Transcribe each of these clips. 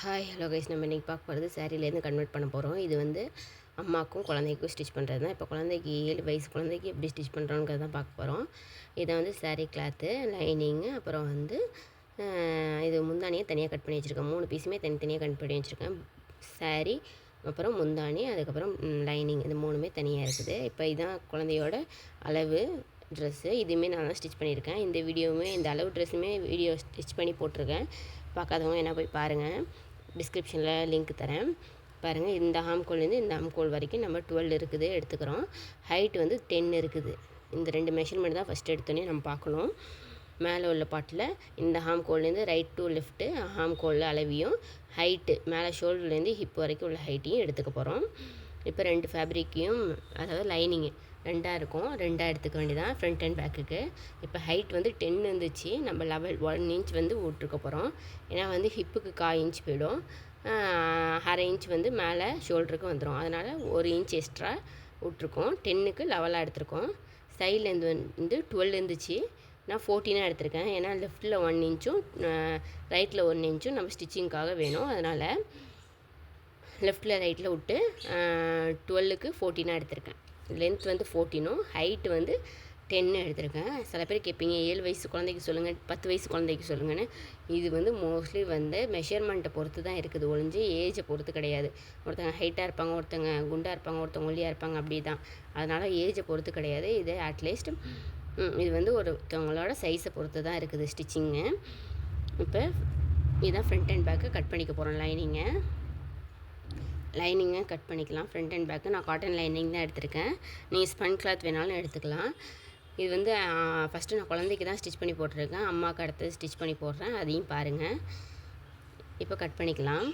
Hi hello guys, நம்ம இன்றைக்கி பார்க்க போகிறது சாரீலேருந்து கன்வெர்ட் பண்ண போகிறோம். இது வந்து அம்மாக்கும் குழந்தைக்கும் ஸ்டிச் பண்ணுறது தான். இப்போ குழந்தைக்கு 7 வயசு குழந்தைக்கு எப்படி ஸ்டிச் பண்ணுறோங்கிறது தான் பார்க்க போகிறோம். இதை வந்து சாரீ கிளாத்து, லைனிங்கு, அப்புறம் வந்து இது முந்தானியை தனியாக கட் பண்ணி வச்சுருக்கேன். 3 பீஸுமே தனித்தனியாக கட் பண்ணி வச்சுருக்கேன். சாரீ, அப்புறம் முந்தானி, அதுக்கப்புறம் லைனிங், இது 3மே தனியாக இருக்குது. இப்போ இதுதான் குழந்தையோட அளவு ட்ரெஸ்ஸு. இதுவுமே நான் தான் ஸ்டிச் பண்ணியிருக்கேன். இந்த வீடியோவுமே, இந்த அளவு ட்ரெஸ்ஸுமே வீடியோ ஸ்டிச் பண்ணி போட்டிருக்கேன். பார்க்காதவங்க என்ன போய் பாருங்கள், டிஸ்கிரிப்ஷனில் லிங்க் தரேன். பாருங்கள், இந்த ஹாம்கோல்லேருந்து இந்த ஹாம்கோல் வரைக்கும் நம்ம 12 இருக்குது எடுத்துக்கிறோம். ஹைட் வந்து 10 இருக்குது. இந்த 2 மெஷர்மெண்ட் தான் ஃபஸ்ட்டு எடுத்தோன்னே நம்ம பார்க்கணும். மேலே உள்ள பாட்டில் இந்த ஹாம்கோல்லேருந்து ரைட் டு லெஃப்ட்டு ஹாம்கோல் அளவியும், ஹைட்டு மேலே ஷோல்டர்லேருந்து ஹிப் வரைக்கும் உள்ள ஹைட்டையும் எடுத்துக்க போகிறோம். இப்போ 2 ஃபேப்ரிக்கையும், அதாவது லைனிங்கு 2ஆக இருக்கும், 2ஆக எடுத்துக்க வேண்டியதான் ஃப்ரண்ட் அண்ட் பேக்குக்கு. இப்போ ஹைட் வந்து 10 இருந்துச்சு, நம்ம 1 இன்ச் வந்து விட்ருக்க போகிறோம். ஏன்னா வந்து ஹிப்புக்கு 1/4 இன்ச் போயிடும், 1/2 இன்ச் வந்து மேலே ஷோல்டருக்கு வந்துடும். அதனால் 1 இன்ச் எக்ஸ்ட்ரா விட்ருக்கோம். 10க்கு லெவலாக எடுத்திருக்கோம். சைட்லேருந்து வந்து 12 இருந்துச்சு, நான் 14 எடுத்திருக்கேன். ஏன்னா லெஃப்ட்டில் 1 இன்ச்சும் ரைட்டில் 1 இன்ச்சும் நம்ம ஸ்டிச்சிங்க்காக வேணும். அதனால் லெஃப்ட்டில் ரைட்டில் விட்டு 12க்கு 14 எடுத்திருக்கேன். லென்த் வந்து 14ம் ஹைட்டு வந்து 10 எடுத்திருக்கேன். சில பேர் கேட்பீங்க 7 வயசு குழந்தைக்கு சொல்லுங்கள், 10 வயசு குழந்தைக்கு சொல்லுங்கன்னு. இது வந்து மோஸ்ட்லி வந்து மெஷர்மெண்ட்டை பொறுத்து தான் இருக்குது, ஒழிஞ்சு ஏஜை பொறுத்து கிடையாது. ஒருத்தங்க ஹைட்டாக இருப்பாங்க, ஒருத்தங்க குண்டாக இருப்பாங்க, ஒருத்தவங்க ஒல்லியாக இருப்பாங்க, அப்படி தான். அதனால் ஏஜை பொறுத்து கிடையாது. இது அட்லீஸ்ட் இது வந்து ஒருத்தவங்களோட சைஸை பொறுத்து தான் இருக்குது ஸ்டிச்சிங்கு. இப்போ இதுதான் ஃப்ரண்ட் அண்ட் பேக்கு கட் பண்ணிக்க போகிறோம். லைனிங்கை கட் பண்ணிக்கலாம். ஃப்ரண்ட் அண்ட் பேக்கு நான் காட்டன் லைனிங் தான் எடுத்திருக்கேன். நீங்கள் ஸ்பன் கிளாத் வேணாலும் எடுத்துக்கலாம். இது வந்து ஃபஸ்ட்டு நான் குழந்தைக்கு தான் ஸ்டிச் பண்ணி போட்டிருக்கேன், அம்மாவுக்கு அடுத்தது ஸ்டிச் பண்ணி போடுறேன், அதையும் பாருங்கள். இப்போ கட் பண்ணிக்கலாம்.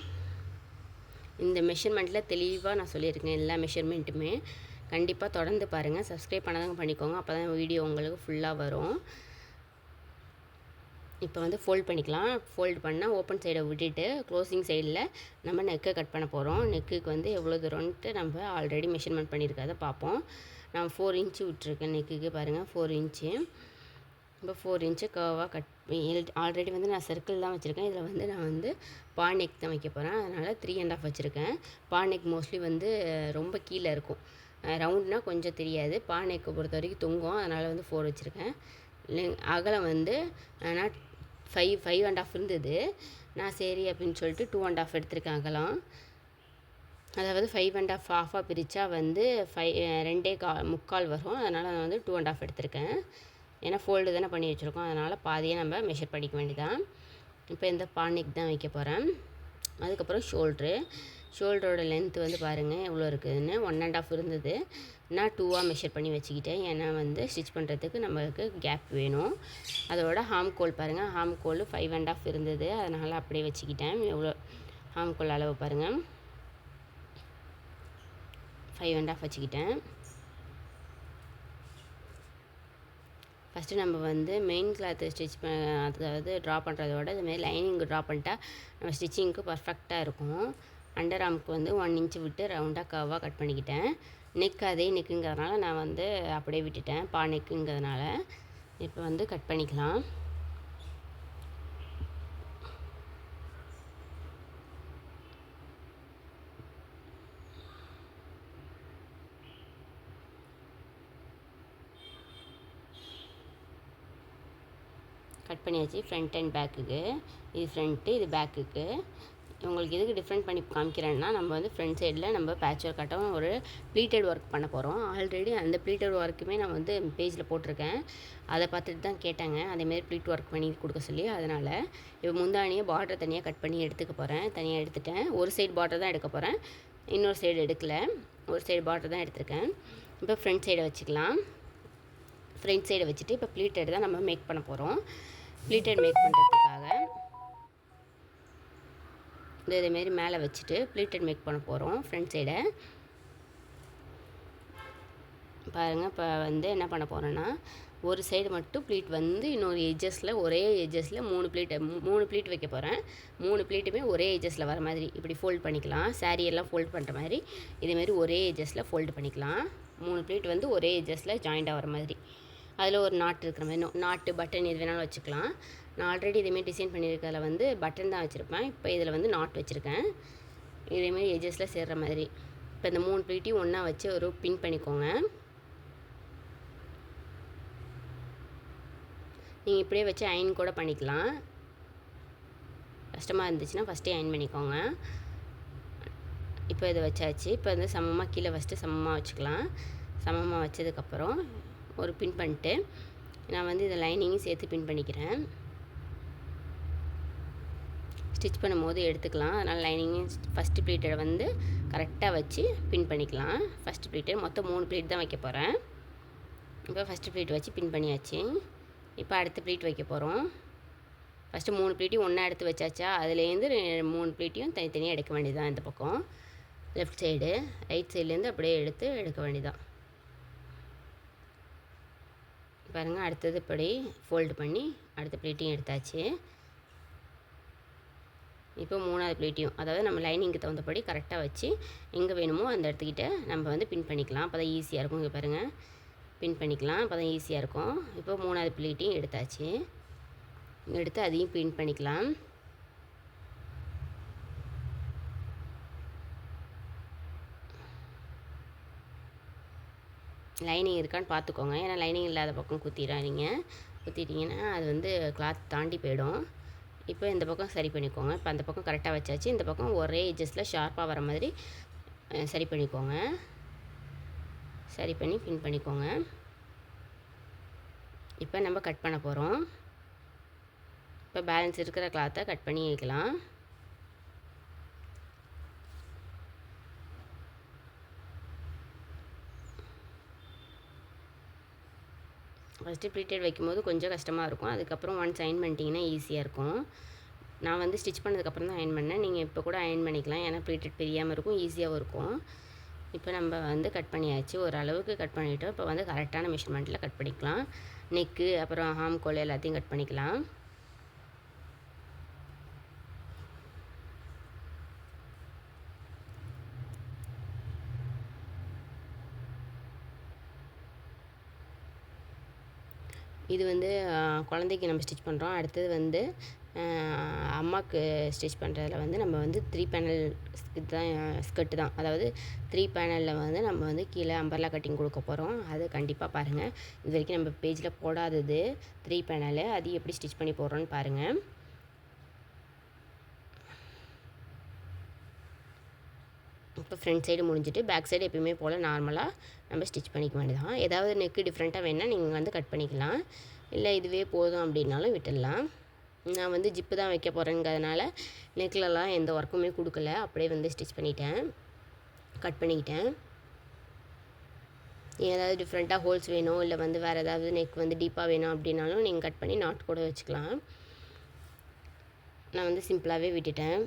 இந்த மெஷர்மெண்ட்டில் தெளிவாக நான் சொல்லியிருக்கேன், எல்லா மெஷர்மெண்ட்டுமே. கண்டிப்பாக தொடர்ந்து பாருங்கள். சப்ஸ்கிரைப் பண்ணாதவங்க பண்ணிக்கோங்க, அப்போ தான் வீடியோ உங்களுக்கு ஃபுல்லாக வரும். இப்போ வந்து ஃபோல்ட் பண்ணிக்கலாம். ஃபோல்டு பண்ணால் ஓப்பன் சைடை விட்டுட்டு க்ளோசிங் சைடில் நம்ம நெக்கை கட் பண்ண போகிறோம். நெக்குக்கு வந்து எவ்வளோ தூரம்ன்ட்டு நம்ம ஆல்ரெடி மெஷர்மெண்ட் பண்ணியிருக்கிறத பார்ப்போம். நான் 4 இன்ச்சு விட்டுருக்கேன் நெக்குக்கு, பாருங்கள் 4 இன்ச்சு. இப்போ 4 இன்ச்சு கர்வாக ஆல்ரெடி வந்து நான் சர்க்கிள் தான் வச்சுருக்கேன். இதில் வந்து நான் வந்து நெக் தான் வைக்க போகிறேன். அதனால் 3.5 வச்சுருக்கேன். நெக் மோஸ்ட்லி வந்து ரொம்ப கீழே இருக்கும், ரவுண்ட்னால் கொஞ்சம் தெரியாது. நெக்கை பொறுத்த வரைக்கும் தொங்கும், அதனால் வந்து 4 வச்சுருக்கேன். அகலம் வந்து நான் 5.5 இருந்தது. நான் சரி அப்படின்னு சொல்லிட்டு 2.5 எடுத்திருக்கேன் அகலம். அதாவது 5.5 ஆஃபாக பிரித்தா வந்து 2.25 வரும். அதனால் நான் வந்து 2.5 எடுத்திருக்கேன். ஏன்னா ஃபோல்டு தானே பண்ணி வச்சுருக்கோம், அதனால் பாதியை நம்ம மெஷர் பண்ணிக்க வேண்டியதான். இப்போ இந்த பானிக் தான் வைக்க போகிறேன். அதுக்கப்புறம் ஷோல்டரோட லென்த்து வந்து பாருங்கள் எவ்வளோ இருக்குதுன்னு. 1.5 இருந்தது, நான் 2ஆக மெஷர் பண்ணி வச்சுக்கிட்டேன். ஏன்னா வந்து ஸ்டிச் பண்ணுறதுக்கு நம்மளுக்கு கேப் வேணும். அதோட ஹாம்கோல் பாருங்கள், ஹாம்கோல் 5.5 இருந்தது, அதனால் அப்படியே வச்சுக்கிட்டேன். எவ்வளோ ஹாம்கோல் அளவு பாருங்கள், 5.5 வச்சுக்கிட்டேன். ஃபஸ்ட்டு நம்ம வந்து மெயின் கிளாத்து அதாவது ட்ரா பண்ணுறதோட இதுமாரி லைனிங் ட்ரா பண்ணிட்டா நம்ம ஸ்டிச்சிங்க்கு பர்ஃபெக்டாக இருக்கும். அண்டர் ஆர்முக்கு வந்து 1 இன்ச்சு விட்டு ரவுண்டாக கர்வாக கட் பண்ணிக்கிட்டேன். நெக் அதே நெக்குங்கிறதுனால நான் வந்து அப்படியே விட்டுட்டேன், நெக்குங்கிறதுனால. இப்போ வந்து கட் பண்ணிக்கலாம். கட் பண்ணியாச்சு. ஃப்ரண்ட் அண்ட் பேக்குக்கு, இது ஃப்ரண்ட்டு, இது பேக்குக்கு. உங்களுக்கு எதுக்கு டிஃப்ரெண்ட் பண்ணி காமிக்கிறேன்னா, நம்ம வந்து ஃப்ரண்ட் சைடில் நம்ம பேட்ச் ஒர்க் கட்டவும் ஒரு ப்ளீட்டட் ஒர்க் பண்ண போகிறோம். ஆல்ரெடி அந்த ப்ளீட்டட் ஒர்க்குமே நான் வந்து பேஜில் போட்டிருக்கேன். அதை பார்த்துட்டு தான் கேட்டாங்க அதேமாரி ப்ளீட் ஒர்க் பண்ணி கொடுக்க சொல்லி. அதனால் இப்போ முந்தானியை பார்டர் தனியாக கட் பண்ணி எடுத்துக்க போகிறேன். தனியாக எடுத்துட்டேன். ஒரு சைடு பார்டர் தான் எடுக்க போகிறேன், இன்னொரு சைடு எடுக்கலை. ஒரு சைடு பார்டர் தான் எடுத்திருக்கேன். இப்போ ஃப்ரண்ட் சைடை வச்சுக்கலாம். ஃப்ரண்ட் சைடை வச்சுட்டு இப்போ ப்ளீட்டட் தான் நம்ம மேக் பண்ண போகிறோம். ப்ளீட்டட் மேக் பண்ணுறதுக்காக இதேமாரி மேலே வச்சுட்டு ப்ளீட்டட் மேக் பண்ண போகிறோம். ஃப்ரண்ட் சைடை பாருங்கள். இப்போ வந்து என்ன பண்ண போகிறோன்னா, ஒரு சைடு மட்டும் ப்ளீட் வந்து இன்னொரு ஒரே எட்ஜஸில் 3 ப்ளீட் வைக்க போகிறேன். 3 ப்ளீட்டுமே ஒரே எட்ஜஸில் வர மாதிரி இப்படி ஃபோல்ட் பண்ணிக்கலாம். சாரியெல்லாம் ஃபோல்ட் பண்ணுற மாதிரி இதேமாரி ஒரே எட்ஜஸில் ஃபோல்டு பண்ணிக்கலாம். 3 ப்ளீட் வந்து ஒரே எட்ஜஸில் ஜாயிண்ட் ஆகிற மாதிரி. அதில் ஒரு நாட்டு இருக்கிற மாதிரி, நாட்டு பட்டன் எது வேணாலும் வச்சுக்கலாம். நான் ஆல்ரெடி இதேமாரி டிசைன் பண்ணியிருக்கிறதுல வந்து பட்டன் தான் வச்சுருப்பேன். இப்போ இதில் வந்து நாட் வச்சுருக்கேன். இதேமாரி எஜஸில் சேர்கிற மாதிரி. இப்போ இந்த 3 ப்ளீட்டையும் ஒன்றா வச்சு ஒரு பின் பண்ணிக்கோங்க. நீங்கள் இப்படியே வச்சு அயன் கூட பண்ணிக்கலாம். கஷ்டமாக இருந்துச்சுன்னா ஃபஸ்ட்டே அயன் பண்ணிக்கோங்க. இப்போ இதை வச்சாச்சு. இப்போ வந்து சமமாக கீழே ஃபஸ்ட்டு சமமாக வச்சுக்கலாம். சமமாக வச்சதுக்கப்புறம் ஒரு பின் பண்ணிட்டு நான் வந்து இதை லைனிங்கும் சேர்த்து பின் பண்ணிக்கிறேன். ஸ்டிச் பண்ணும்போது எடுத்துக்கலாம். அதனால் லைனிங்கும் ஃபஸ்ட்டு ப்ளீட்டை வந்து கரெக்டாக வச்சு பின் பண்ணிக்கலாம். ஃபஸ்ட்டு ப்ளீட்டு மொத்தம் 3 ப்ளீட் தான் வைக்க போகிறேன். இப்போ ஃபஸ்ட்டு ப்ளீட் வச்சு பின் பண்ணியாச்சு. இப்போ அடுத்த ப்ளீட் வைக்க போகிறோம். ஃபஸ்ட்டு 3 ப்ளீட்டையும் ஒன்றா எடுத்து வச்சாச்சா, அதுலேருந்து 3 ப்ளீட்டையும் தனித்தனியாக எடுக்க வேண்டியதுதான். இந்த பக்கம் லெஃப்ட் சைடு, ரைட் சைட்லேருந்து அப்படியே எடுக்க வேண்டியதான். பாருங்கள், அடுத்தது இப்படி ஃபோல்டு பண்ணி அடுத்த ப்ளீட்டையும் எடுத்தாச்சு. இப்போ 3வது ப்ளீட்டையும், அதாவது நம்ம லைனிங்க்கு தகுந்தபடி கரெக்டாக வச்சு எங்கே வேணுமோ அந்த இடத்துக்கிட்ட நம்ம வந்து பின் பண்ணிக்கலாம். அப்போ தான் ஈஸியாக இருக்கும். இங்கே பாருங்கள், பின் பண்ணிக்கலாம். அப்போ தான் ஈஸியாக இருக்கும். இப்போ 3வது ப்ளீட்டையும் எடுத்தாச்சு. எடுத்து அதையும் பின் பண்ணிக்கலாம். லைனிங் இருக்கான்னு பார்த்துக்கோங்க. ஏன்னா லைனிங் இல்லாத பக்கம் குத்திட்டிங்கன்னா அது வந்து கிளாத் தாண்டி போயிடும். இப்போ இந்த பக்கம் சரி பண்ணிக்கோங்க. இப்போ அந்த பக்கம் கரெக்டாக வச்சாச்சு. இந்த பக்கம் ஒரே எட்ஜஸில் ஷார்ப்பாக வர மாதிரி சரி பண்ணிக்கோங்க. சரி பண்ணி பின் பண்ணிக்கோங்க. இப்போ நம்ம கட் பண்ண போகிறோம். இப்போ பேலன்ஸ் இருக்கிற கிளாத்தை கட் பண்ணி வைக்கலாம். ஃபஸ்ட்டு ப்ளீட்டட் வைக்கும்போது கொஞ்சம் கஷ்டமாக இருக்கும். அதுக்கப்புறம் ஒன்ஸ் அயன் பண்ணிட்டீங்கன்னா ஈஸியாக இருக்கும். நான் வந்து ஸ்டிச் பண்ணதுக்கப்புறம் தான் அயன் பண்ணேன். நீங்கள் இப்போ கூட அயன் பண்ணிக்கலாம். ஏன்னா ப்ளீட்டட் பிரியாமல் இருக்கும், ஈஸியாகவும் இருக்கும். இப்போ நம்ம வந்து கட் பண்ணியாச்சு. ஓரளவுக்கு கட் பண்ணிவிட்டோம். இப்போ வந்து கரெக்டான மெஷர்மெண்ட்டில் கட் பண்ணிக்கலாம். நெக்கு அப்புறம் ஹார்ம் கோல் எல்லாத்தையும் கட் பண்ணிக்கலாம். இது வந்து குழந்தைக்கு நம்ம ஸ்டிச் பண்ணுறோம். அடுத்தது வந்து அம்மாவுக்கு ஸ்டிச் பண்ணுறதுல வந்து நம்ம வந்து 3 பேனல் ஸ்கர்ட்டு தான். அதாவது 3 பேனலில் வந்து நம்ம வந்து கீழே அம்பர்லா கட்டிங் கொடுக்க போகிறோம். அது கண்டிப்பாக பாருங்கள். இது வரைக்கும் நம்ம பேஜில் போடாதது 3 பேனலு. அது எப்படி ஸ்டிச் பண்ணி போடுறோன்னு பாருங்கள். இப்போ ஃப்ரண்ட் சைடு முடிஞ்சிட்டு பேக் சைடு எப்பயுமே போல் நார்மலாக நம்ம ஸ்டிச் பண்ணிக்க வேண்டியதான். ஏதாவது நெக்கு டிஃப்ரெண்ட்டாக வேணால் நீங்கள் வந்து கட் பண்ணிக்கலாம். இல்லை இதுவே போதும் அப்படின்னாலும் விட்டுடலாம். நான் வந்து ஜிப்பு தான் வைக்க போகிறேங்கிறதுனால நெக்லலாம் எந்த ஒர்க்குமே கொடுக்கல. அப்படியே வந்து ஸ்டிச் பண்ணிட்டேன், கட் பண்ணிக்கிட்டேன். ஏதாவது டிஃப்ரெண்ட்டாக ஹோல்ஸ் வேணும், இல்லை வந்து வேறு ஏதாவது நெக் வந்து டீப்பாக வேணும் அப்படின்னாலும் நீங்கள் கட் பண்ணி நாட் கூட வச்சுக்கலாம். நான் வந்து சிம்பிளாகவே விட்டுட்டேன்.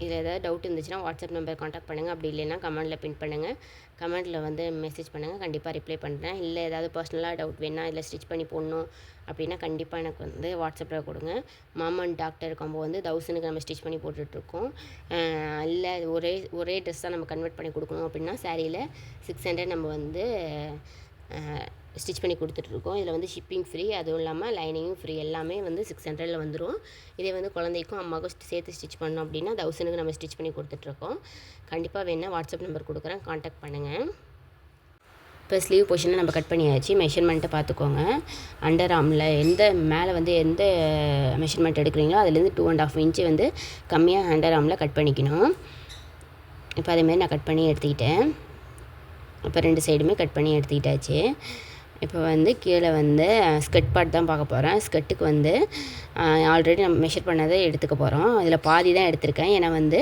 இதில் ஏதாவது டவுட் இருந்துச்சுன்னா வாட்ஸ்அப் நம்பர் காண்டாக்ட் பண்ணுங்கள். அப்படி இல்லைன்னா கமெண்ட்டில் பின் பண்ணுங்கள். கமெண்ட்டில் வந்து மெசேஜ் பண்ணுங்கள், கண்டிப்பாக ரிப்ளை பண்ணுறேன். இல்லை ஏதாவது பர்சனலாக டவுட் வேணால் இதில் ஸ்டிச் பண்ணி போடணும் அப்படின்னா கண்டிப்பாக எனக்கு வந்து வாட்ஸ்அப்பில் கொடுங்க. மாம் அண்ட் டாக்டர் காம்போ வந்து 1000க்கு நம்ம ஸ்டிச் பண்ணி போட்டுட்ருக்கோம். இல்லை ஒரே ட்ரெஸ் தான் நம்ம கன்வெர்ட் பண்ணி கொடுக்கணும் அப்படின்னா சாரியில் 600 நம்ம வந்து ஸ்டிச் பண்ணி கொடுத்துட்ருக்கோம். இதில் வந்து ஷிப்பிங் ஃப்ரீ, அதுவும் இல்லாமல் லைனிங்கும் ஃப்ரீ. எல்லாமே வந்து 600ல் வந்துடும். இதே வந்து குழந்தைக்கும் அம்மாவுக்கும் சேர்த்து ஸ்டிச் பண்ணோம் அப்படின்னா 1000க்கு நம்ம ஸ்டிச் பண்ணி கொடுத்துட்ருக்கோம். கண்டிப்பாக வேணால் வாட்ஸ்அப் நம்பர் கொடுக்குறேன், காண்டாக்ட் பண்ணுங்கள். இப்போ ஸ்லீவ் பொசிஷனை நம்ம கட் பண்ணியாச்சு. மெஷர்மெண்ட்டை பார்த்துக்கோங்க. அண்டர் ஆர்மில் மேலே வந்து எந்த மெஷர்மெண்ட் எடுக்கிறீங்களோ அதுலேருந்து 2.5 இன்ச்சு வந்து கம்மியாக அண்டர் ஆர்மில் கட் பண்ணிக்கணும். இப்போ அதேமாதிரி நான் கட் பண்ணி எடுத்துக்கிட்டேன். இப்போ 2 சைடுமே கட் பண்ணி எடுத்துக்கிட்டாச்சு. இப்போ வந்து கீழே வந்து ஸ்கர்ட் பார்ட் தான் பார்க்க போகிறேன். ஸ்கர்ட்டுக்கு வந்து ஆல்ரெடி நம்ம மெஷர் பண்ணதை எடுத்துக்க போகிறோம். அதில் பாதி தான் எடுத்திருக்கேன். ஏன்னா வந்து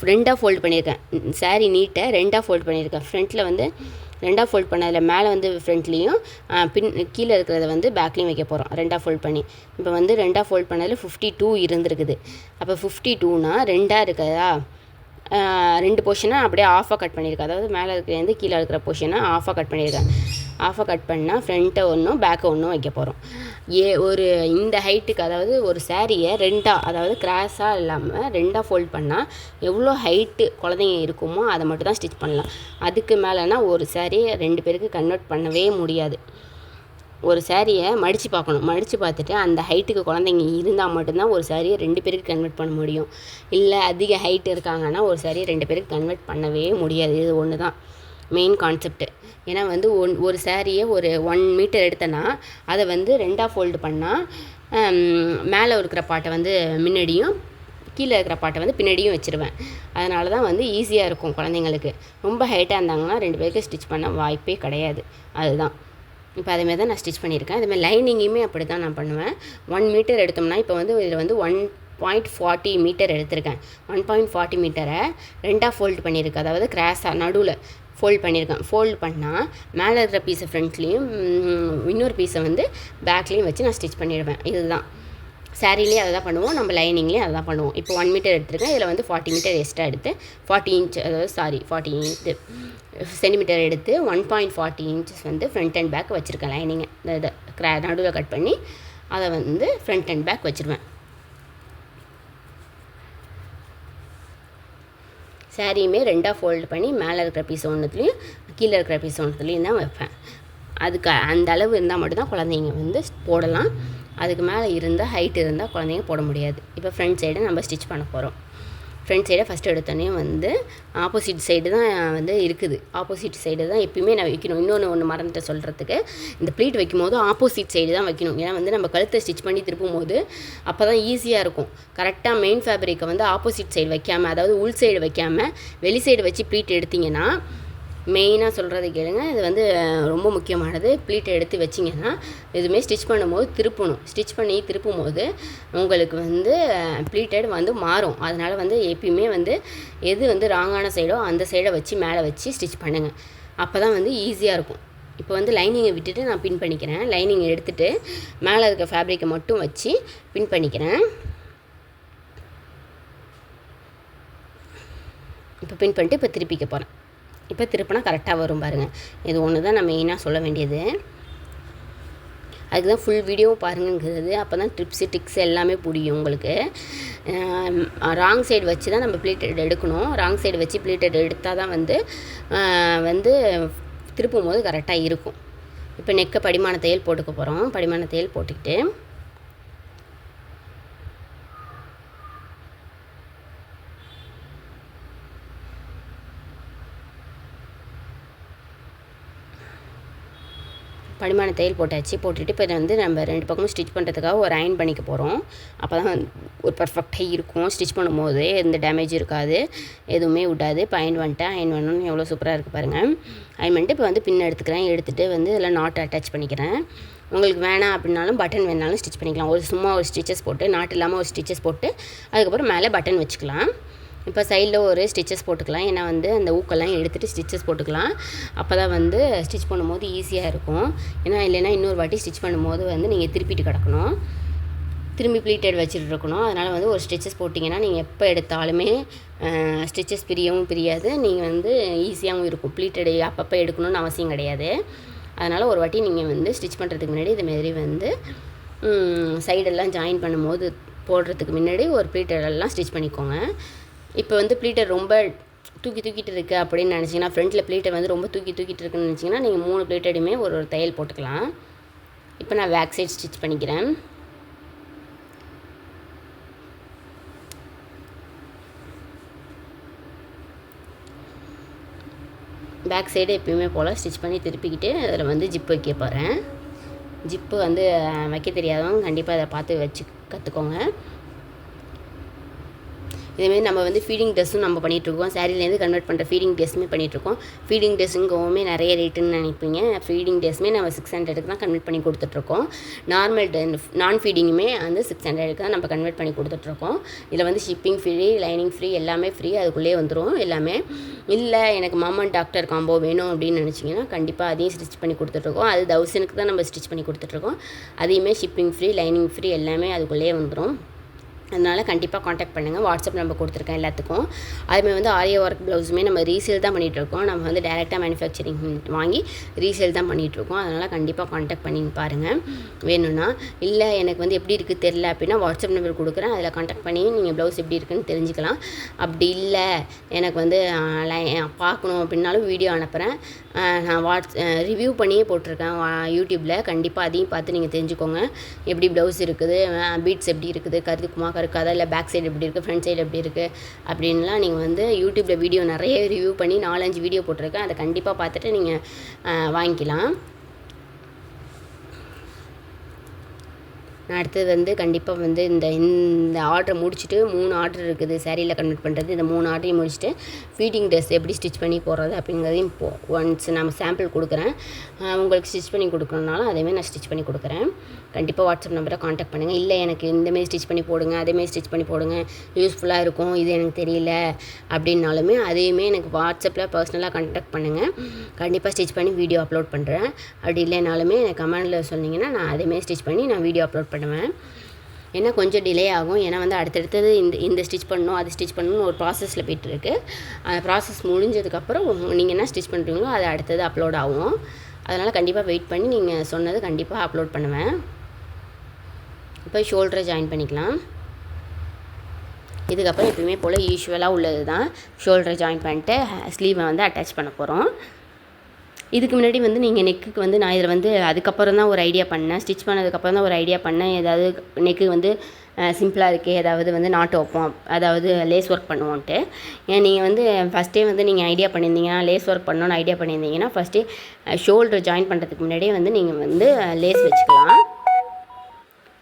2ஆக ஃபோல்டு பண்ணியிருக்கேன். சாரீ நீட்டை 2ஆக ஃபோல்டு பண்ணியிருக்கேன். ஃப்ரண்ட்டில் வந்து 2ஆக ஃபோல்ட் பண்ணதில் மேலே வந்து ஃப்ரண்ட்லேயும் கீழே இருக்கிறத வந்து பேக்லேயும் வைக்க போகிறோம் 2ஆக ஃபோல்ட் பண்ணி. இப்போ வந்து 2ஆக ஃபோல்ட் பண்ணதில் 52 இருந்திருக்குது. அப்போ 52னா 2ஆக இருக்குதா, 2 போர்ஷனாக அப்படியே ஆஃபாக கட் பண்ணியிருக்கேன். அதாவது மேலே இருக்கிறது கீழே இருக்கிற போர்ஷனை ஆஃபாக கட் பண்ணியிருக்கேன். ஆஃபாக கட் பண்ணால் ஃப்ரண்ட்டை ஒன்றும் பேக்கை ஒன்றும் வைக்க போகிறோம். ஒரு இந்த ஹைட்டுக்கு, அதாவது ஒரு சாரியை ரெண்டாக, அதாவது கிராஸாக இல்லாமல் ரெண்டாக ஃபோல்ட் பண்ணால் எவ்வளோ ஹைட்டு குழந்தைங்க இருக்குமோ அதை மட்டும் தான் ஸ்டிச் பண்ணலாம். அதுக்கு மேலேனா ஒரு சாரியை 2 பேருக்கு கன்வெர்ட் பண்ணவே முடியாது. ஒரு சாரியை மடித்து பார்க்கணும். மடித்து பார்த்துட்டு அந்த ஹைட்டுக்கு குழந்தைங்க இருந்தால் மட்டும்தான் ஒரு சாரியை 2 பேருக்கு கன்வெர்ட் பண்ண முடியும். இல்லை அதிக ஹைட் இருக்காங்கன்னா ஒரு சாரியை 2 பேருக்கு கன்வெர்ட் பண்ணவே முடியாது. இது ஒன்று தான் மெயின் கான்செப்ட்டு. ஏன்னா வந்து ஒரு சாரியை ஒரு 1 மீட்டர் எடுத்தேன்னா அதை வந்து 2ஆக ஃபோல்டு பண்ணால் மேலே இருக்கிற பாட்டை வந்து முன்னாடியும் கீழே இருக்கிற பாட்டை வந்து பின்னாடியும் வச்சுருவேன். அதனால தான் வந்து ஈஸியாக இருக்கும் குழந்தைங்களுக்கு. ரொம்ப ஹைட்டாக இருந்தாங்கன்னா 2 பேருக்கு ஸ்டிச் பண்ண வாய்ப்பே கிடையாது. அதுதான். இப்போ அதேமாதிரி தான் நான் ஸ்டிச் பண்ணியிருக்கேன். அதேமாதிரி லைனிங்குமே அப்படி தான் நான் பண்ணுவேன். 1 மீட்டர் எடுத்தோம்னா இப்போ வந்து இதில் வந்து 1.40 மீட்டர் எடுத்திருக்கேன். 1.40 மீட்டரை 2ஆக ஃபோல்டு பண்ணியிருக்கேன். அதாவது கிராஸாக நடுவில் ஃபோல்ட் பண்ணியிருக்கேன். ஃபோல்டு பண்ணால் மேலே இருக்கிற பீஸை ஃப்ரண்ட்லேயும் இன்னொரு பீஸை வந்து பேக்லேயும் வச்சு நான் ஸ்டிச் பண்ணிடுவேன். இதுதான் சாரீலேயே அதை தான் பண்ணுவோம், நம்ம லைனிங்லேயும் அதை தான் பண்ணுவோம். இப்போ 1 மீட்டர் எடுத்துருக்கேன். இதில் வந்து 40 மீட்டர் எக்ஸ்ட்ரா எடுத்து 40 இன்ச், அதாவது 40 சென்டிமீட்டர் எடுத்து 1.40 இன்ச்சஸ் வந்து ஃப்ரண்ட் அண்ட் பேக் வச்சுருக்கேன். லைனிங்கை இதை நடுவில் கட் பண்ணி அதை வந்து ஃப்ரண்ட் அண்ட் பேக் வச்சுருவேன். சாரியுமே 2ஆக ஃபோல்டு பண்ணி மேலே இருக்கிற பீஸ் ஒன்றுத்துலேயும் கீழே இருக்கிற பீஸ் ஒன்றுத்துலேயும் தான் வைப்பேன். அதுக்கு அந்த அளவு இருந்தால் மட்டும்தான் குழந்தைங்க வந்து போடலாம். அதுக்கு மேலே இருந்தால் ஹைட் இருந்தால் குழந்தைங்க போட முடியாது. இப்போ ஃப்ரண்ட் சைடை நம்ம ஸ்டிச் பண்ண போகிறோம். ஃப்ரண்ட் சைடை ஃபஸ்ட்டு எடுத்தோடனே வந்து ஆப்போசிட் சைடு தான் வந்து இருக்குது. ஆப்போசிட் சைடு தான் எப்பயுமே நான் வைக்கணும். ஒன்று மறந்துட்டு சொல்கிறதுக்கு, இந்த ப்ளீட் வைக்கும்போது ஆப்போசிட் சைடு தான் வைக்கணும். ஏன்னா வந்து நம்ம கழுத்தை ஸ்டிச் பண்ணி திருப்பும் போது அப்போ தான் ஈஸியாக இருக்கும். கரெக்டாக மெயின் ஃபேப்ரிக்கை வந்து ஆப்போசிட் சைடு வைக்காமல், அதாவது உள் சைடு வைக்காமல் வெளி சைடு வச்சு ப்ளீட் எடுத்திங்கன்னா, மெயினாக சொல்கிறது கேளுங்க, இது வந்து ரொம்ப முக்கியமானது. ப்ளீட்டை எடுத்து வச்சிங்கன்னா எதுவுமே ஸ்டிச் பண்ணும்போது திருப்பணும். ஸ்டிச் பண்ணி திருப்பும் போது உங்களுக்கு வந்து ப்ளீட்டட் வந்து மாறும். அதனால் வந்து எப்பயுமே வந்து எது வந்து ராங்கான சைடோ அந்த சைடை வச்சு மேலே வச்சு ஸ்டிச் பண்ணுங்கள். அப்போ தான் வந்து ஈஸியாக இருக்கும். இப்போ வந்து லைனிங்கை விட்டுட்டு நான் பின் பண்ணிக்கிறேன். லைனிங்கை எடுத்துகிட்டு மேலே இருக்க ஃபேப்ரிக்கை மட்டும் வச்சு பின் பண்ணிக்கிறேன். இப்போ பின் பண்ணிட்டு இப்போ திருப்பிக்க போகிறேன். இப்போ திருப்பினா கரெக்டாக வரும் பாருங்கள். இது ஒன்று தான் நான் மெயினாக சொல்ல வேண்டியது. அதுக்கு தான் ஃபுல் வீடியோவும் பாருங்கிறது. அப்போ தான் ட்ரிப்ஸு டிக்ஸ் எல்லாமே புரியும் உங்களுக்கு. ராங் சைடு வச்சு தான் நம்ம ப்ளீட்டட் எடுக்கணும். ராங் சைடு வச்சு ப்ளீட்டட் எடுத்தால் தான் வந்து திருப்பும் போது கரெக்டாக இருக்கும். இப்போ நெக்கை படிமான தையல் போட்டுக்க போகிறோம். படிமான தையல் போட்டுக்கிட்டு படிமான தையல் போட்டாச்சு. போட்டுட்டு இப்போ வந்து நம்ம 2 பக்கமும் ஸ்டிச் பண்ணுறதுக்காக ஒரு அயன் பண்ணிக்க போகிறோம். அப்போ தான் ஒரு பர்ஃபெக்டாக இருக்கும். ஸ்டிச் பண்ணும்போது எந்த டேமேஜ் இருக்காது, எதுவுமே விடாது. இப்போ அயன் பண்ணிட்டேன். அயன் பண்ணணும் எவ்வளோ சூப்பராக இருக்குது பாருங்கள். அயன் பண்ணிட்டு இப்போ வந்து பின் எடுத்துக்கிறேன். எடுத்துகிட்டு வந்து இதில் நாட் அட்டாச் பண்ணிக்கிறேன். உங்களுக்கு வேணாம் அப்படின்னாலும் பட்டன் வேணாலும் ஸ்டிச் பண்ணிக்கலாம். சும்மா ஒரு ஸ்டிச்சஸ் போட்டு, நாட் இல்லாமல் ஒரு ஸ்டிச்சஸ் போட்டு அதுக்கப்புறம் மேலே பட்டன் வச்சுக்கலாம். இப்போ சைடில் ஒரு ஸ்டிச்சஸ் போட்டுக்கலாம். ஏன்னா வந்து அந்த ஊக்கெல்லாம் எடுத்துகிட்டு ஸ்டிச்சஸ் போட்டுக்கலாம். அப்போ தான் வந்து ஸ்டிச் பண்ணும்போது ஈஸியாக இருக்கும். ஏன்னா இல்லைன்னா இன்னொரு வாட்டி ஸ்டிச் பண்ணும்போது வந்து நீங்கள் திருப்பிட்டு கிடக்கணும், திரும்பி ப்ளீட்டட் வச்சுட்டு இருக்கணும். அதனால் வந்து ஒரு ஸ்டிச்சஸ் போட்டிங்கன்னா நீங்கள் எப்போ எடுத்தாலுமே ஸ்டிச்சஸ் பிரியவும் பிரியாது, நீங்கள் வந்து ஈஸியாகவும் இருக்கும். ப்ளீட்டடு அப்பப்போ எடுக்கணும்னு அவசியம் கிடையாது. அதனால் ஒரு வாட்டி நீங்கள் வந்து ஸ்டிச் பண்ணுறதுக்கு முன்னாடி இதுமாரி வந்து சைடெல்லாம் ஜாயின் பண்ணும்போது போடுறதுக்கு முன்னாடி ஒரு ப்ளீட்டடெல்லாம் ஸ்டிச் பண்ணிக்கோங்க. இப்போ வந்து ப்ளீட்டர் ரொம்ப தூக்கிட்டு இருக்குது அப்படின்னு நினச்சிங்கன்னா, ஃப்ரண்ட்டில் ப்ளீட்டர் வந்து ரொம்ப தூக்கிட்டு இருக்குன்னு நினச்சிங்கன்னா நீங்கள் 3 ப்ளீட்டடுமே ஒரு தையல் போட்டுக்கலாம். இப்போ நான் பேக் சைடு ஸ்டிச் பண்ணிக்கிறேன். பேக் சைடு எப்பயுமே போல் ஸ்டிச் பண்ணி திருப்பிக்கிட்டு அதில் வந்து ஜிப்பு வைக்க போகிறேன். ஜிப்பு வந்து வைக்க தெரியாதவங்க கண்டிப்பாக அதை பார்த்து வச்சு கற்றுக்கோங்க. இதேமாரி நம்ம வந்து ஃபீடிங் ட்ரெஸ்ஸும் நம்ம பண்ணிகிட்ருக்கோம். சாரீலேருந்து கன்வெர்ட் பண்ணுற ஃபீடிங் ட்ரெஸ்ஸுமே பண்ணிகிட்ருக்கோம். ஃபீடிங் ட்ரெஸ்ஸுங்கவுமே நிறைய ரேட்டுன்னு நினைப்பீங்க. ஃபீடிங் ட்ரெஸ்ஸுமே நம்ம 600க்கு தான் கன்வெர்ட் பண்ணி கொடுத்துட்ருக்கோம். நான் ஃபீடிங்குமே வந்து 600க்கு தான் நம்ம கன்வெர்ட் பண்ணி கொடுத்துட்ருக்கோம். இதில் வந்து ஷிப்பிங் ஃப்ரீ, லைனிங் ஃப்ரீ, எல்லாமே ஃப்ரீ. அதுக்குள்ளே வந்துடும் எல்லாமே. இல்லை எனக்கு மாம் அண்ட் டாக்டர் காம்போ வேணும் அப்படின்னு நினச்சிங்கன்னா கண்டிப்பாக அதையும் ஸ்டிச் பண்ணி கொடுத்துட்ருக்கோம். அது 1000க்கு தான் நம்ம ஸ்டிச் பண்ணி கொடுத்துட்ருக்கோம். அதையுமே ஷிப்பிங் ஃப்ரீ, லைனிங் ஃப்ரீ எல்லாமே அதுக்குள்ளேயே வந்துடும். அதனால் கண்டிப்பாக காண்டாக்ட் பண்ணுங்கள். வாட்ஸ்அப் நம்பர் கொடுத்துருக்கேன் எல்லாத்துக்கும். அதுமாதிரி வந்து ஆரி ஒர்க் ப்ளவுஸுமே நம்ம ரீசேல் தான் பண்ணிகிட்ருக்கோம். நம்ம வந்து டைரெக்டாக மேனுஃபேக்சரிங் வாங்கி ரீசேல் தான் பண்ணிகிட்ருக்கோம். அதனால் கண்டிப்பாக காண்டாக்ட் பண்ணி பாருங்கள் வேணும்னா. இல்லை எனக்கு வந்து எப்படி இருக்குது தெரில அப்படின்னா வாட்ஸ்அப் நம்பர் கொடுக்குறேன், அதில் காண்டாக்ட் பண்ணி நீங்கள் ப்ளவுஸ் எப்படி இருக்குன்னு தெரிஞ்சுக்கலாம். அப்படி இல்லை எனக்கு வந்து பார்க்கணும் அப்படின்னாலும் வீடியோ அனுப்புகிறேன். நான் ரிவ்யூ பண்ணியே போட்டிருக்கேன் யூடியூப்பில். கண்டிப்பாக அதையும் பார்த்து நீங்கள் தெரிஞ்சுக்கோங்க. எப்படி ப்ளவுஸ் இருக்குது, பீட்ஸ் எப்படி இருக்குது, கருதுக்குமா கருக்காதா, இல்லை பேக் சைடு எப்படி இருக்குது, ஃப்ரண்ட் சைடு எப்படி இருக்குது அப்படின்லாம் நீங்கள் வந்து யூடியூப்பில் வீடியோ நிறைய ரிவ்யூ பண்ணி 4-5 வீடியோ போட்டிருக்கேன். அதை கண்டிப்பாக பார்த்துட்டு நீங்கள் வாங்கிக்கலாம். அடுத்தது வந்து கண்டிப்பாக வந்து இந்த ஆர்டரை முடிச்சுட்டு 3 ஆர்டர் இருக்குது சாரியில் கன்வெர்ட் பண்ணுறது. இந்த 3 ஆர்டரையும் முடிச்சுட்டு ஃபீடிங் ட்ரெஸ் எப்படி ஸ்டிச் பண்ணி போடுறது அப்படிங்கிறதையும் ஒன்ஸ் நம்ம சாம்பிள் கொடுக்குறேன். உங்களுக்கு ஸ்டிச் பண்ணி கொடுக்கணுன்னாலும் அதேமாதிரி நான் ஸ்டிச் பண்ணி கொடுக்குறேன். கண்டிப்பாக வாட்ஸ்அப் நம்பரை காண்டாக்ட் பண்ணுங்கள். இல்லை எனக்கு இந்தமாரி ஸ்டிச் பண்ணி போடுங்க, அதேமாரி ஸ்டிச் பண்ணி போடுங்க, யூஸ்ஃபுல்லாக இருக்கும், இது எனக்கு தெரியல அப்படின்னாலுமே அதையுமே எனக்கு வாட்ஸ்அப்பில் பர்சனலாக காண்டாக்ட் பண்ணுங்கள். கண்டிப்பாக ஸ்டிச் பண்ணி வீடியோ அப்லோட் பண்ணுறேன். அப்படி இல்லைனாலுமே எனக்கு கமெண்டில் சொன்னீங்கன்னா நான் அதேமாரி ஸ்டிச் பண்ணி நான் வீடியோ அப்லோட் பண்ணுவேன். ஏன்னா கொஞ்சம் டிலே ஆகும். ஏன்னா வந்து அடுத்தடுத்தது இந்த ஸ்டிச் பண்ணணும், அது ஸ்டிச் பண்ணணும்னு ஒரு ப்ராசஸில் போய்ட்டுருக்கு. அந்த ப்ராசஸ் முடிஞ்சதுக்கப்புறம் நீங்கள் என்ன ஸ்டிச் பண்ணுறீங்களோ அது அடுத்தது அப்லோட் ஆகும். அதனால் கண்டிப்பாக வெயிட் பண்ணி நீங்கள் சொன்னது கண்டிப்பாக அப்லோட் பண்ணுவேன். இப்போ ஷோல்டரை ஜாயின் பண்ணிக்கலாம். இதுக்கப்புறம் எப்பயுமே போல் யூஸ்வலாக உள்ளது தான். ஷோல்டரை ஜாயின் பண்ணிட்டு ஸ்லீவை வந்து அட்டாச் பண்ண போகிறோம். இதுக்கு முன்னாடி வந்து நீங்கள் நெக்குக்கு வந்து நான் இதில் வந்து அதுக்கப்புறம் தான் ஒரு ஐடியா பண்ணேன். ஸ்டிச் பண்ணதுக்கப்புறம் தான் ஒரு ஐடியா பண்ணேன். ஏதாவது நெக்கு வந்து சிம்பிளாக இருக்குது, ஏதாவது வந்து நாட்டு வைப்போம், அதாவது லேஸ் ஒர்க் பண்ணுவோன்ட்டு. ஏன் நீங்கள் வந்து ஃபஸ்ட்டே வந்து நீங்கள் ஐடியா பண்ணியிருந்தீங்கன்னா லேஸ் ஒர்க் பண்ணணுன்னு ஐடியா பண்ணியிருந்தீங்கன்னா ஃபஸ்ட்டே ஷோல்டர் ஜாயின் பண்ணுறதுக்கு முன்னாடியே வந்து நீங்கள் வந்து லேஸ் வச்சுக்கலாம்.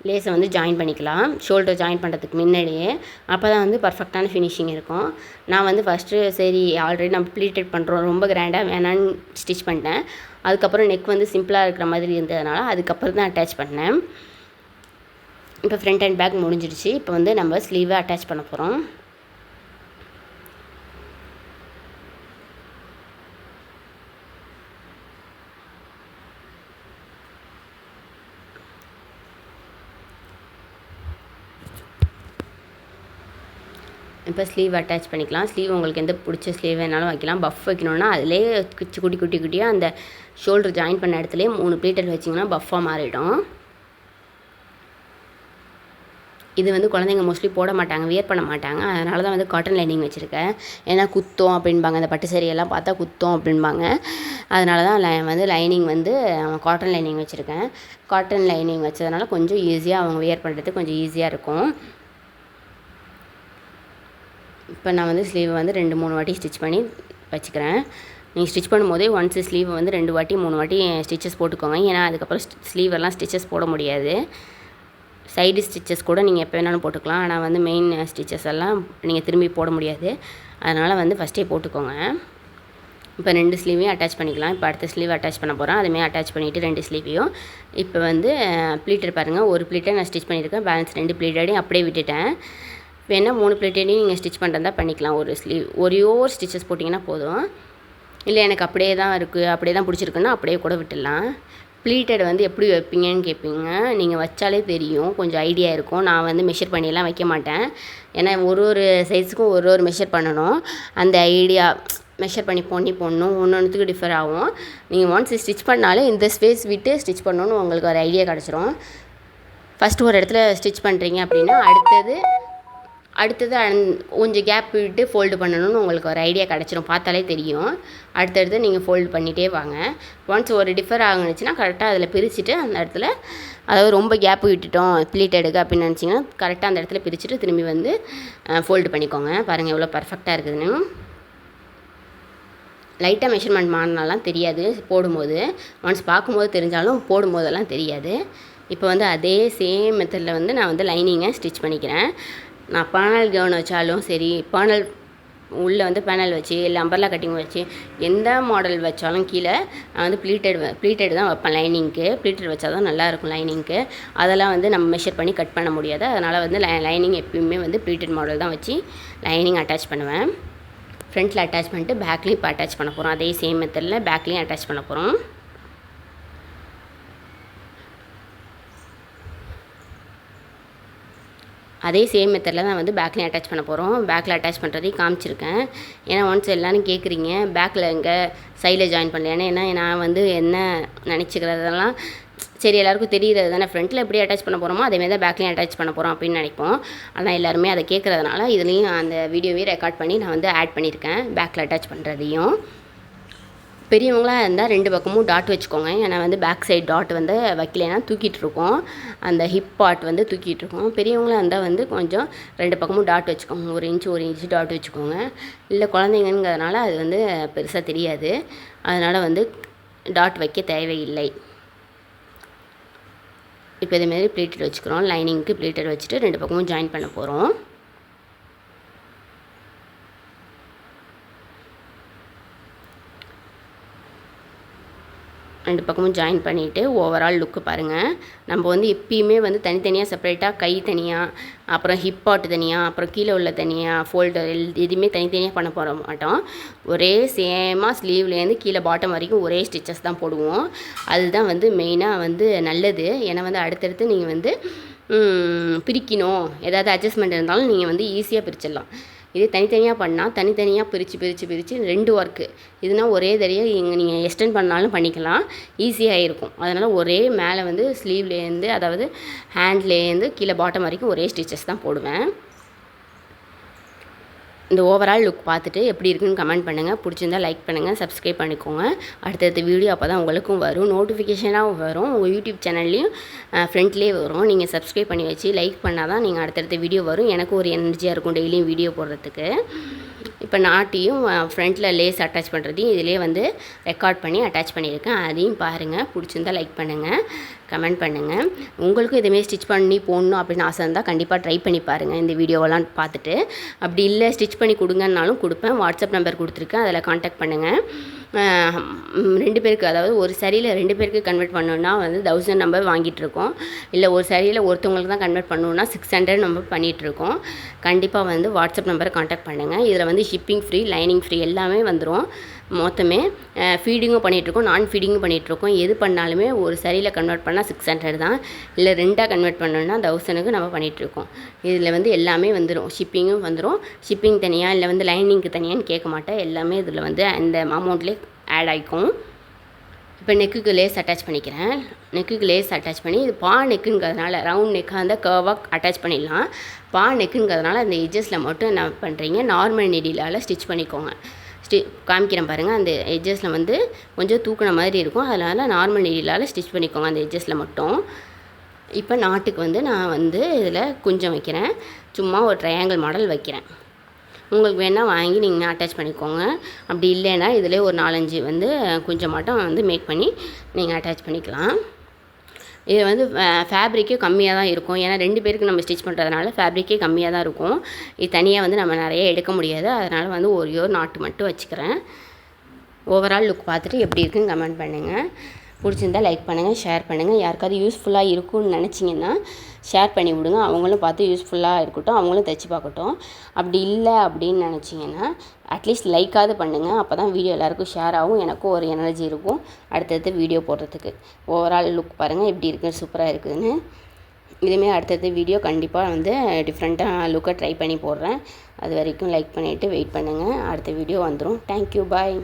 லேஸை வந்து ஜாயின் பண்ணிக்கலாம் ஷோல்டர் ஜாயின் பண்ணுறதுக்கு முன்னாடியே. அப்போ தான் வந்து பர்ஃபெக்டான ஃபினிஷிங் இருக்கும். நான் வந்து ஃபஸ்ட்டு சரி ஆல்ரெடி நம்ம ப்ளீட்டட் பண்ணுறோம், ரொம்ப கிராண்டாக வேணான்னு ஸ்டிச் பண்ணிட்டேன். அதுக்கப்புறம் நெக் வந்து சிம்பிளாக இருக்கிற மாதிரி இருந்ததுனால அதுக்கப்புறம் தான் அட்டாச் பண்ணேன். இப்போ ஃப்ரண்ட் அண்ட் பேக் முடிஞ்சிடுச்சு. இப்போ வந்து நம்ம ஸ்லீவை அட்டாச் பண்ண போகிறோம். இப்போ ஸ்லீவ் அட்டாச் பண்ணிக்கலாம். ஸ்லீவ் உங்களுக்கு எந்த பிடிச்ச ஸ்லீவ் வேணாலும் வைக்கலாம். பஃப் வைக்கணுன்னா அதிலே குட்டியாக அந்த ஷோல்டர் ஜாயின் பண்ண இடத்துலேயே 3 ப்ளீட்டட் வச்சிங்கன்னா பஃப்பாக மாறிடும். இது வந்து குழந்தைங்க மோஸ்ட்லி போட மாட்டாங்க, வியர் பண்ண மாட்டாங்க. அதனால தான் வந்து காட்டன் லைனிங் வச்சுருக்கேன். ஏன்னா குத்தம் அப்படின்பாங்க, அந்த பட்டு சேரியெல்லாம் பார்த்தா குத்தம் அப்படின்பாங்க. அதனால தான் வந்து லைனிங் வந்து காட்டன் லைனிங் வச்சுருக்கேன். காட்டன் லைனிங் வச்சதுனால கொஞ்சம் ஈஸியாக அவங்க வியர் பண்ணுறதுக்கு கொஞ்சம் ஈஸியாக இருக்கும். இப்போ நான் வந்து ஸ்லீவை வந்து 2-3 வாட்டி ஸ்டிச் பண்ணி வச்சுக்கிறேன். நீங்கள் ஸ்டிச் பண்ணும்போதே ஒன்ஸ் ஸ்லீவை வந்து 2 வாட்டி 3 வாட்டி ஸ்டிச்சஸ் போட்டுக்கோங்க. ஏன்னா அதுக்கப்புறம் ஸ்லீவெல்லாம் ஸ்டிச்சஸ் போட முடியாது. சைடு ஸ்டிச்சஸ் கூட நீங்கள் எப்போ வேணாலும் போட்டுக்கலாம். ஆனால் வந்து மெயின் ஸ்டிச்சஸ் எல்லாம் நீங்கள் திரும்பி போட முடியாது. அதனால் வந்து ஃபஸ்ட்டே போட்டுக்கோங்க. இப்போ 2 ஸ்லீவையும் அட்டாச் பண்ணிக்கலாம். இப்போ அடுத்த ஸ்லீவ் அட்டாச் பண்ண போகிறேன். அதுமாதிரி அட்டாச் பண்ணிவிட்டு 2 ஸ்லீவையும் இப்போ வந்து ப்ளீட்டட் பாருங்கள். ஒரு ப்ளீட்டை நான் ஸ்டிச் பண்ணியிருக்கேன். பேலன்ஸ் 2 ப்ளீட்டடையும் அப்படியே விட்டுட்டேன். வேணால் 3 ப்ளீட்டடையும் நீங்கள் ஸ்டிச் பண்ணுறதா பண்ணிக்கலாம். ஒரு ஸ்லீவ் ஒரே ஒரு ஸ்டிச்சஸ் போட்டிங்கன்னா போதும். இல்லை எனக்கு அப்படியே தான் இருக்குது, அப்படியே தான் பிடிச்சிருக்குன்னா அப்படியே கூட விட்டுடலாம். ப்ளீட்டட் வந்து எப்படி வைப்பீங்கன்னு கேட்பீங்க. நீங்கள் வச்சாலே தெரியும், கொஞ்சம் ஐடியா இருக்கும். நான் வந்து மெஷர் பண்ணியெல்லாம் வைக்க மாட்டேன். ஏன்னா ஒரு சைஸுக்கும் ஒரு மெஷர் பண்ணணும். அந்த ஐடியா மெஷர் பண்ணி போடணும். ஒன்றுத்துக்கு டிஃபர் ஆகும். நீங்கள் ஒன்ஸ் ஸ்டிச் பண்ணாலே இந்த ஸ்பேஸ் விட்டு ஸ்டிச் பண்ணணுன்னு உங்களுக்கு ஒரு ஐடியா கிடச்சிரும். ஃபஸ்ட்டு ஒரு இடத்துல ஸ்டிச் பண்ணுறீங்க அப்படின்னா அடுத்தது கொஞ்சம் கேப் விட்டு ஃபோல்டு பண்ணணும்னு உங்களுக்கு ஒரு ஐடியா கிடச்சிரும். பார்த்தாலே தெரியும். அடுத்தடுத்து நீங்கள் ஃபோல்டு பண்ணிகிட்டே வாங்க. ஒன்ஸ் ஒரு டிஃபர் ஆகுனுச்சுன்னா கரெக்டாக அதில் பிரிச்சுட்டு அந்த இடத்துல, அதாவது ரொம்ப கேப் விட்டுட்டோம் ப்ளீட்டடுக்கு அப்படின்னு நினச்சிங்கன்னா கரெக்டாக அந்த இடத்துல பிரிச்சுட்டு திரும்பி வந்து ஃபோல்டு பண்ணிக்கோங்க. பாருங்கள் எவ்வளோ பர்ஃபெக்டாக இருக்குதுன்னு. லைட்டாக மெஷர்மெண்ட் மாறினாலாம் தெரியாது போடும்போது. ஒன்ஸ் பார்க்கும்போது தெரிஞ்சாலும் போடும்போதெல்லாம் தெரியாது. இப்போ வந்து அதே சேம் மெத்தடில் வந்து நான் வந்து லைனிங்கை ஸ்டிச் பண்ணிக்கிறேன். நான் பேனல் கவுன் வச்சாலும் சரி, பேனல் உள்ளே வந்து பேனல் வச்சு இல்லை அம்பர்லா கட்டிங் வச்சு எந்த மாடல் வச்சாலும் கீழே நான் வந்து ப்ளீட்டட் தான் வைப்பேன். லைனிங்க்கு ப்ளீட்டட் வச்சா தான் நல்லாயிருக்கும் லைனிங்க்கு. அதெல்லாம் வந்து நம்ம மெஷர் பண்ணி கட் பண்ண முடியாது. அதனால் வந்து லைனிங் எப்பயுமே வந்து ப்ளீட்டட் மாடல் தான் வச்சு லைனிங் அட்டாச் பண்ணுவேன். ஃப்ரண்ட்டில் அட்டாச் பண்ணிட்டு பேக்லேயும் இப்போ அட்டாச் பண்ண போகிறோம். அதே சேம் மெத்தடில் பேக்லேயும் அட்டாச் பண்ண போகிறோம். அதே சேம் மெத்தடில் தான் வந்து பேக்லேயும் அட்டாச் பண்ண போகிறோம். பேக்கில் அட்டாச் பண்ணுறதையும் காமிச்சிருக்கேன். ஏன்னா ஒன்ஸ் எல்லோரும் கேட்குறீங்க பேக்கில் எங்கே சைடில் ஜாயின் பண்ணல. ஏன்னா நான் வந்து என்ன நினச்சிக்கிறதெல்லாம் சரி எல்லாேருக்கும் தெரிகிறது தானே, ஃப்ரண்ட்டில் எப்படி அட்டாச் பண்ண போகிறோமோ அதேமாதிரி தான் பேக்லேயும் அட்டாச் பண்ண போகிறோம் அப்படின்னு நினைப்போம். ஆனால் எல்லாருமே அதை கேட்குறதுனால இதுலேயும் அந்த வீடியோவே ரெக்கார்ட் பண்ணி நான் வந்து ஆட் பண்ணியிருக்கேன் பேக்கில் அட்டாச் பண்ணுறதையும். பெரியவங்களாக இருந்தால் 2 பக்கமும் டாட் வச்சுக்கோங்க. ஏன்னா வந்து பேக் சைடு டாட் வந்து வைக்கலைன்னா தூக்கிட்டு இருக்கோம், அந்த ஹிப் பார்ட் வந்து தூக்கிட்டு இருக்கோம். பெரியவங்களாக இருந்தால் வந்து கொஞ்சம் 2 பக்கமும் டாட் வச்சுக்கோங்க. 1 இன்ச்சு டாட் வச்சுக்கோங்க. இல்லை குழந்தைங்கிறதுனால அது வந்து பெருசாக தெரியாது, அதனால் வந்து டாட் வைக்க தேவையில்லை. இப்போ இதேமாரி ப்ளீட்டட் வச்சுக்கிறோம். லைனிங்க்கு ப்ளீட்டட் வச்சுட்டு 2 பக்கமும் ஜாயின் பண்ண போகிறோம். ரெண்டு பக்கமும் ஜாயின் பண்ணிவிட்டு ஓவரால் லுக்கு பாருங்கள். நம்ம வந்து எப்பயுமே வந்து தனித்தனியாக செப்பரேட்டாக கை தனியாக, அப்புறம் ஹிப் பார்ட் தனியாக, அப்புறம் கீழே உள்ள தனியாக, ஃபோல்டர் எதுவுமே தனித்தனியாக பண்ண போகிற மாட்டோம். ஒரே சேமாக ஸ்லீவ்லேருந்து கீழே பாட்டம் வரைக்கும் ஒரே ஸ்டிச்சஸ் தான் போடுவோம். அதுதான் வந்து மெயினாக வந்து நல்லது. ஏன்னா வந்து அடுத்தடுத்து நீங்கள் வந்து பிரிக்கணும், ஏதாவது அட்ஜஸ்ட்மெண்ட் இருந்தாலும் நீங்கள் வந்து ஈஸியாக பிரிச்சிடலாம். இதே தனித்தனியாக பண்ணால் தனித்தனியாக பிரித்து 2 ஒர்க்கு. இதுனா ஒரே தடவையாக நீங்கள் எக்ஸ்டெண்ட் பண்ணாலும் பண்ணிக்கலாம், ஈஸியாக இருக்கும். அதனால் ஒரே மேலே வந்து ஸ்லீவ்லேருந்து அதாவது ஹேண்ட்லேருந்து கீழே பாட்டம் வரைக்கும் ஒரே ஸ்டிச்சஸ் தான் போடுவேன். இந்த ஓவரால் லுக் பார்த்துட்டு எப்படி இருக்குன்னு கமெண்ட் பண்ணுங்கள். பிடிச்சிருந்தால் லைக் பண்ணுங்கள், சப்ஸ்கிரைப் பண்ணிக்கோங்க. அடுத்தடுத்த வீடியோ அப்போ தான் உங்களுக்கும் வரும், நோட்டிஃபிகேஷனாகவும் வரும். உங்கள் யூடியூப் சேனல்லையும் ஃப்ரண்ட்லேயே வரும். நீங்கள் சப்ஸ்கிரைப் பண்ணி வச்சு லைக் பண்ணால் தான் நீங்கள் அடுத்தடுத்த வீடியோ வரும். எனக்கு ஒரு எனர்ஜியாக இருக்கும் டெய்லியும் வீடியோ போடுறதுக்கு. இப்போ நாட்டையும் ஃப்ரண்ட்டில் லேஸ் அட்டாச் பண்ணுறதையும் இதிலே வந்து ரெக்கார்ட் பண்ணி அட்டாச் பண்ணியிருக்கேன். அதையும் பாருங்கள். பிடிச்சிருந்தால் லைக் பண்ணுங்கள், கமெண்ட் பண்ணுங்கள். உங்களுக்கும் இதுமாரி ஸ்டிச் பண்ணி போடணும் அப்படின்னு ஆசை இருந்தால் கண்டிப்பாக ட்ரை பண்ணி பாருங்கள் இந்த வீடியோவெல்லாம் பார்த்துட்டு. அப்படி இல்லை ஸ்டிச் பண்ணி கொடுங்கன்னாலும் கொடுப்பேன். வாட்ஸ்அப் நம்பர் கொடுத்துருக்கேன், அதில் காண்டாக்ட் பண்ணுங்கள். 2 பேருக்கு அதாவது ஒரு சாரியில் 2 பேருக்கு கன்வெர்ட் பண்ணணுன்னா வந்து 1000 நம்பர் வாங்கிட்டுருக்கோம். இல்லை ஒரு சாரியில் ஒருத்தவங்களுக்கு தான் கன்வெர்ட் பண்ணணுன்னா 600 நம்பர் பண்ணிகிட்ருக்கோம். கண்டிப்பாக வந்து வாட்ஸ்அப் நம்பரை காண்டாக்ட் பண்ணுங்கள். இதில் வந்து ஷிப்பிங் ஃப்ரீ, லைனிங் ஃப்ரீ எல்லாமே வந்துடும். மொத்தமே ஃபீடிங்கும் பண்ணிகிட்ருக்கோம், நான் ஃபீடிங்கும் பண்ணிகிட்ருக்கோம். எது பண்ணாலுமே ஒரு சரியில் கன்வெர்ட் பண்ணால் 600 தான். இல்லை 2ஆக கன்வெர்ட் பண்ணணுன்னா 1000க்கு நம்ம பண்ணிகிட்ருக்கோம். இதில் வந்து எல்லாமே வந்துடும், ஷிப்பிங்கும் வந்துடும். ஷிப்பிங் தனியாக இல்லை வந்து லைனிங்க்கு தனியான்னு கேட்க மாட்டேன், எல்லாமே இதில் வந்து அந்த அமௌண்ட்லேயே ஆட் ஆகிக்கும். இப்போ நெக்குக்கு லேஸ் அட்டாச் பண்ணிக்கிறேன். நெக்குக்கு லேஸ் அட்டாச் பண்ணி இது பா நெக்குங்கிறதுனால ரவுண்ட் நெக்காக இருந்தால் கர்வாக அட்டாச் பண்ணிடலாம். பா நெக்குங்கிறதுனால அந்த எட்ஜஸில் மட்டும் என்ன பண்ணுறீங்க, நார்மல் நீடிலால் ஸ்டிச் பண்ணிக்கோங்க. காமிக்கிறேன் பாருங்கள். அந்த எட்ஜஸில் வந்து கொஞ்சம் தூக்கின மாதிரி இருக்கும், அதனால் நார்மல் நீடிலால் ஸ்டிச் பண்ணிக்கோங்க அந்த எட்ஜஸில் மட்டும். இப்போ நாட்டுக்கு வந்து நான் வந்து இதில் குஞ்சம் வைக்கிறேன், சும்மா ஒரு ட்ரையாங்கிள் மாடல் வைக்கிறேன். உங்களுக்கு வேணால் வாங்கி நீங்கள் அட்டாச் பண்ணிக்கோங்க. அப்படி இல்லைன்னா இதிலே ஒரு 4-5 வந்து கொஞ்சம் மட்டும் வந்து மேக் பண்ணி நீங்கள் அட்டாச் பண்ணிக்கலாம். இது வந்து ஃபேப்ரிக்கே கம்மியாக தான் இருக்கும். ஏன்னா 2 பேருக்கு நம்ம ஸ்டிச் பண்ணுறதுனால ஃபேப்ரிக்கே கம்மியாக தான் இருக்கும். இது தனியாக வந்து நம்ம நிறைய எடுக்க முடியாது, அதனால் வந்து ஒரே ஒரு நாட்டு மட்டும் வச்சுக்கிறேன். ஓவரால் லுக் பார்த்துட்டு எப்படி இருக்குன்னு கமெண்ட் பண்ணுங்கள். பிடிச்சிருந்தால் லைக் பண்ணுங்கள், ஷேர் பண்ணுங்கள். யாருக்காவது யூஸ்ஃபுல்லாக இருக்கும்னு நினச்சிங்கன்னா ஷேர் பண்ணி விடுங்க, அவங்களும் பார்த்து யூஸ்ஃபுல்லாக இருக்கட்டும், அவங்களும் தைச்சி பார்க்கட்டும். அப்படி இல்லை அப்படின்னு நினச்சிங்கன்னா அட்லீஸ்ட் லைக்காவது பண்ணுங்கள், அப்போ தான் வீடியோ எல்லாேருக்கும் ஷேர் ஆகும், எனக்கும் ஒரு எனர்ஜி இருக்கும் அடுத்தடுத்து வீடியோ போடுறதுக்கு. ஓவரால் லுக் பாருங்கள் எப்படி இருக்குது, சூப்பராக இருக்குதுன்னு. இதுமாரி அடுத்தடுத்த வீடியோ கண்டிப்பாக வந்து டிஃப்ரெண்ட்டாக லுக்கை ட்ரை பண்ணி போடுறேன். அது வரைக்கும் லைக் பண்ணிவிட்டு வெயிட் பண்ணுங்கள், அடுத்த வீடியோ வந்துடும். தேங்க்யூ, பாய்.